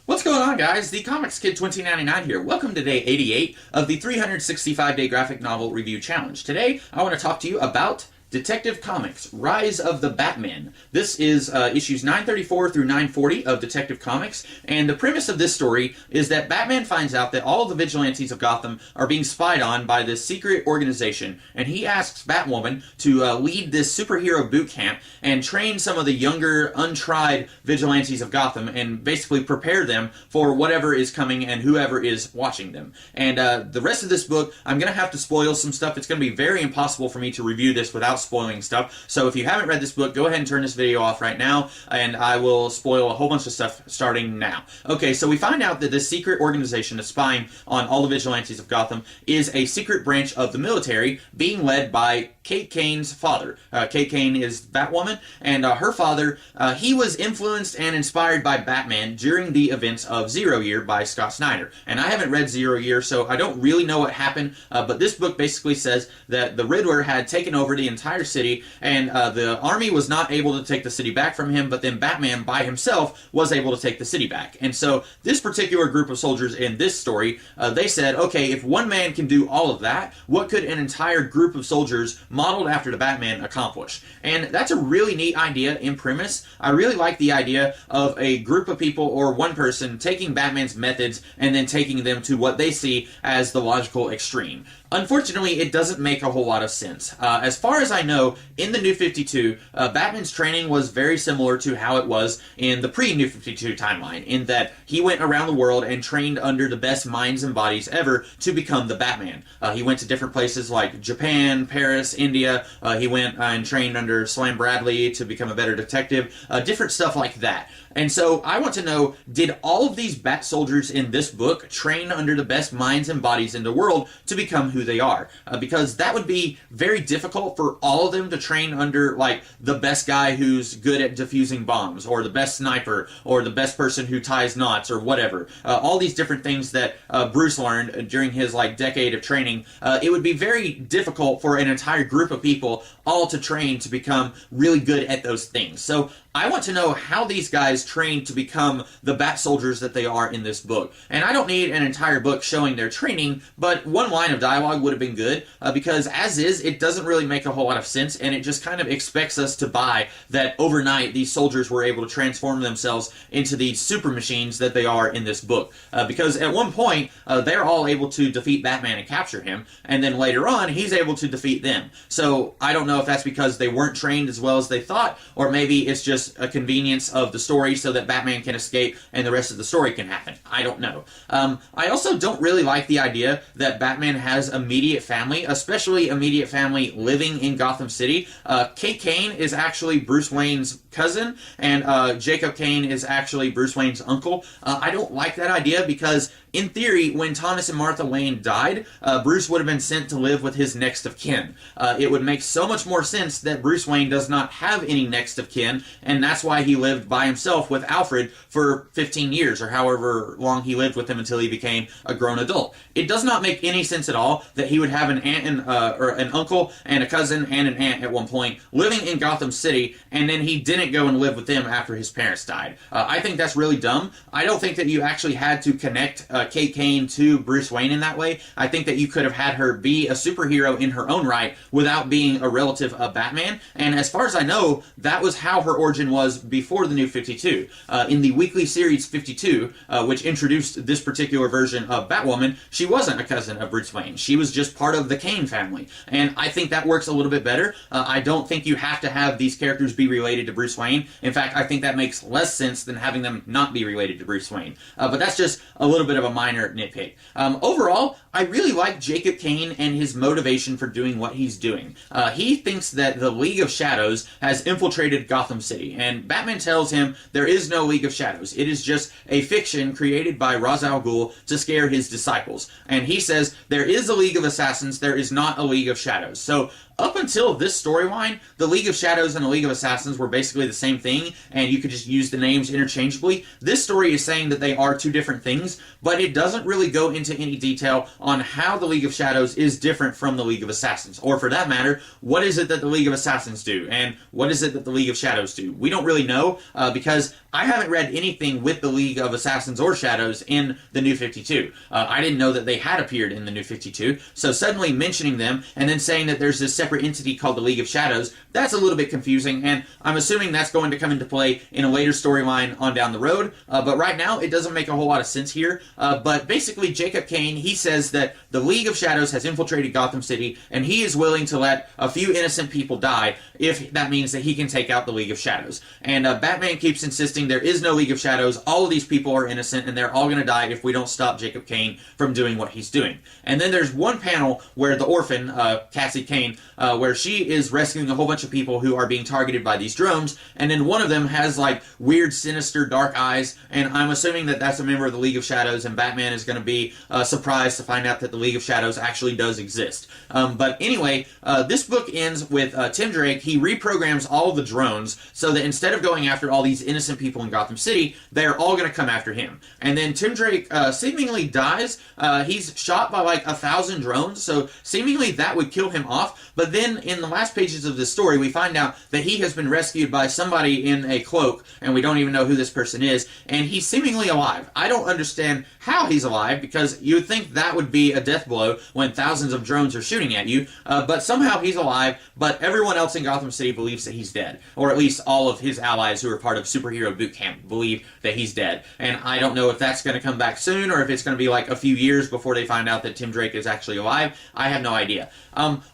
What's going on, guys? The Comics Kid 2099 here. Welcome to day 88 of the 365-day graphic novel review challenge. Today, I want to talk to you about Detective Comics, Rise of the Batman. This is issues 934 through 940 of Detective Comics, and the premise of this story is that Batman finds out that all of the vigilantes of Gotham are being spied on by this secret organization, and he asks Batwoman to lead this superhero boot camp and train some of the younger, untried vigilantes of Gotham and basically prepare them for whatever is coming and whoever is watching them. And the rest of this book, I'm going to have to spoil some stuff. It's going to be very impossible for me to review this without spoiling stuff. So if you haven't read this book, go ahead and turn this video off right now, and I will spoil a whole bunch of stuff starting now. Okay, so we find out that this secret organization that's spying on all the vigilantes of Gotham is a secret branch of the military being led by Kate Kane's father. Kate Kane is Batwoman, and her father, he was influenced and inspired by Batman during the events of Zero Year by Scott Snyder. And I haven't read Zero Year, so I don't really know what happened, but this book basically says that the Riddler had taken over the entire city, and the army was not able to take the city back from him, but then Batman by himself was able to take the city back. And so this particular group of soldiers in this story, they said, okay, if one man can do all of that, what could an entire group of soldiers modeled after the Batman accomplish? And that's a really neat idea in premise. I really like the idea of a group of people or one person taking Batman's methods and then taking them to what they see as the logical extreme. Unfortunately, it doesn't make a whole lot of sense. As far as I know, in the New 52, Batman's training was very similar to how it was in the pre-New 52 timeline, in that he went around the world and trained under the best minds and bodies ever to become the Batman. He went to different places like Japan, Paris, India. He went and trained under Slam Bradley to become a better detective, different stuff like that. And so I want to know, did all of these Bat soldiers in this book train under the best minds and bodies in the world to become who they are? Because that would be very difficult for all of them to train under, like, the best guy who's good at defusing bombs, or the best sniper, or the best person who ties knots, or whatever. All these different things that Bruce learned during his, like, decade of training. It would be very difficult for an entire group of people all to train to become really good at those things. So I want to know how these guys trained to become the Bat soldiers that they are in this book. And I don't need an entire book showing their training, but one line of dialogue would have been good, because as is, it doesn't really make a whole lot of sense, and it just kind of expects us to buy that overnight these soldiers were able to transform themselves into these super machines that they are in this book. Because at one point, they're all able to defeat Batman and capture him, and then later on, he's able to defeat them. So I don't know if that's because they weren't trained as well as they thought, or maybe it's just a convenience of the story so that Batman can escape and the rest of the story can happen. I don't know. I also don't really like the idea that Batman has immediate family, especially immediate family living in Gotham City. Kate Kane is actually Bruce Wayne's cousin, and Jacob Kane is actually Bruce Wayne's uncle. I don't like that idea because, in theory, when Thomas and Martha Wayne died, Bruce would have been sent to live with his next of kin. It would make so much more sense that Bruce Wayne does not have any next of kin, and that's why he lived by himself with Alfred for 15 years, or however long he lived with him until he became a grown adult. It does not make any sense at all that he would have an aunt and or an uncle and a cousin and an aunt at one point living in Gotham City, and then he didn't go and live with them after his parents died. I think that's really dumb. I don't think that you actually had to connect Kate Kane to Bruce Wayne in that way. I think that you could have had her be a superhero in her own right without being a relative of Batman, and as far as I know, that was how her origin was before the New 52. In the weekly series 52, which introduced this particular version of Batwoman, she wasn't a cousin of Bruce Wayne. She was just part of the Kane family, and I think that works a little bit better. I don't think you have to have these characters be related to Bruce Wayne. In fact, I think that makes less sense than having them not be related to Bruce Wayne. But that's just a little bit of a minor nitpick. Overall, I really like Jacob Kane and his motivation for doing what he's doing. He thinks that the League of Shadows has infiltrated Gotham City, and Batman tells him there is no League of Shadows. It is just a fiction created by Ra's al Ghul to scare his disciples. And he says there is a League of Assassins, there is not a League of Shadows. So up until this storyline, the League of Shadows and the League of Assassins were basically the same thing, and you could just use the names interchangeably. This story is saying that they are two different things, but it doesn't really go into any detail on how the League of Shadows is different from the League of Assassins. Or for that matter, what is it that the League of Assassins do, and what is it that the League of Shadows do? We don't really know, because I haven't read anything with the League of Assassins or Shadows in the New 52. I didn't know that they had appeared in the New 52, so suddenly mentioning them and then saying that there's this separate entity called the League of Shadows, that's a little bit confusing, and I'm assuming that's going to come into play in a later storyline on down the road, but right now it doesn't make a whole lot of sense here. But basically Jacob Kane, he says that the League of Shadows has infiltrated Gotham City, and he is willing to let a few innocent people die if that means that he can take out the League of Shadows. And Batman keeps insisting there is no League of Shadows, all of these people are innocent, and they're all going to die if we don't stop Jacob Kane from doing what he's doing. And then there's one panel where the orphan, Cassie Kane, where she is rescuing a whole bunch of people who are being targeted by these drones, and then one of them has like weird, sinister, dark eyes, and I'm assuming that that's a member of the League of Shadows, and Batman is going to be surprised to find out that the League of Shadows actually does exist. But anyway, this book ends with Tim Drake. He reprograms all of the drones so that instead of going after all these innocent people in Gotham City, they're all going to come after him. And then Tim Drake seemingly dies. He's shot by like 1,000 drones, so seemingly that would kill him off. But then in the last pages of this story, we find out that he has been rescued by somebody in a cloak, and we don't even know who this person is, and he's seemingly alive. I don't understand how he's alive, because you would think that would be a death blow when thousands of drones are shooting at you, but somehow he's alive, but everyone else in Gotham City believes that he's dead. Or at least all of his allies who are part of Superhero Boot Camp believe that he's dead. And I don't know if that's going to come back soon, or if it's going to be like a few years before they find out that Tim Drake is actually alive. I have no idea.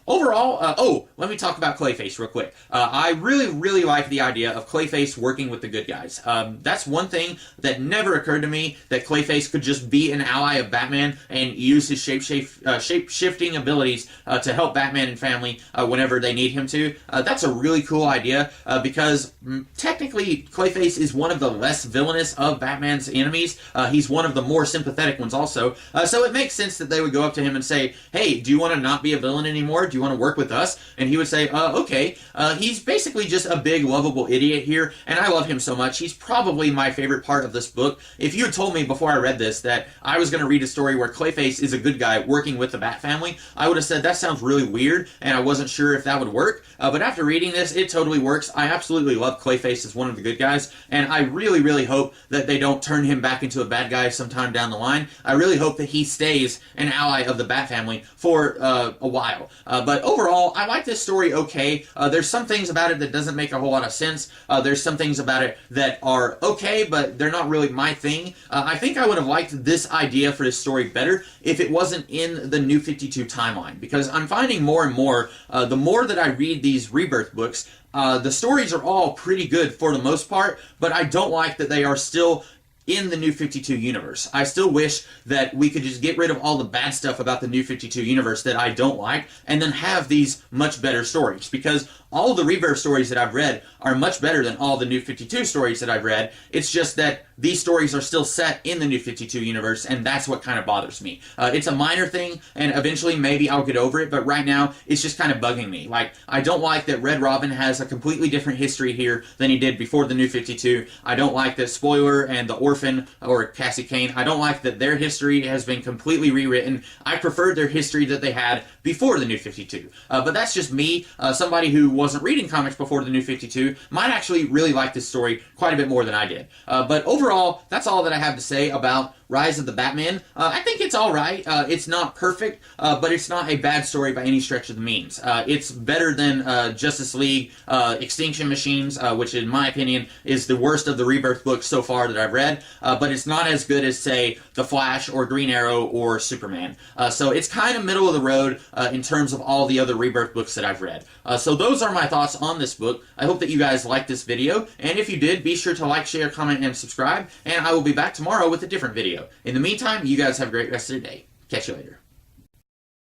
Overall, let me talk about Clayface real quick. I really like the idea of Clayface working with the good guys. That's one thing that never occurred to me, that Clayface could just be an ally of Batman and use his shape-shifting abilities to help Batman and family whenever they need him to. That's a really cool idea, because technically Clayface is one of the less villainous of Batman's enemies. He's one of the more sympathetic ones also. So it makes sense that they would go up to him and say, hey, do you want to not be a villain anymore? Do you want to work with us? And he would say, okay. He's basically just a big, lovable idiot here, and I love him so much. He's probably my favorite part of this book. If you had told me before I read this that I was going to read a story where Clayface is a good guy working with the Bat family, I would have said that sounds really weird, and I wasn't sure if that would work. But after reading this, it totally works. I absolutely love Clayface as one of the good guys, and I really hope that they don't turn him back into a bad guy sometime down the line. I really hope that he stays an ally of the Bat family for a while. But overall, I like this story okay. There's some things about it that doesn't make a whole lot of sense. There's some things about it that are okay, but they're not really my thing. I think I would have liked this idea for this story better if it wasn't in the New 52 timeline, because I'm finding more and more, the more that I read these Rebirth books, the stories are all pretty good for the most part, but I don't like that they are still in the New 52 universe. I still wish that we could just get rid of all the bad stuff about the New 52 universe that I don't like, and then have these much better stories, because all the Rebirth stories that I've read are much better than all the New 52 stories that I've read. It's just that these stories are still set in the New 52 universe, and that's what kind of bothers me. It's a minor thing, and eventually maybe I'll get over it, but right now it's just kind of bugging me. Like, I don't like that Red Robin has a completely different history here than he did before the New 52. I don't like that Spoiler and the Orphan, or Cassie Kane, I don't like that their history has been completely rewritten. I preferred their history that they had before the New 52. But that's just me. Somebody who wasn't reading comics before the New 52 might actually really like this story quite a bit more than I did. But overall, that's all that I have to say about Rise of the Batman. I think it's alright. It's not perfect, but it's not a bad story by any stretch of the means. It's better than Justice League Extinction Machines, which in my opinion is the worst of the Rebirth books so far that I've read, but it's not as good as, say, The Flash or Green Arrow or Superman. So it's kind of middle of the road in terms of all the other Rebirth books that I've read. So those are my thoughts on this book. I hope that you guys liked this video, and if you did, be sure to like, share, comment, and subscribe, and I will be back tomorrow with a different video. In the meantime, you guys have a great rest of your day. Catch you later.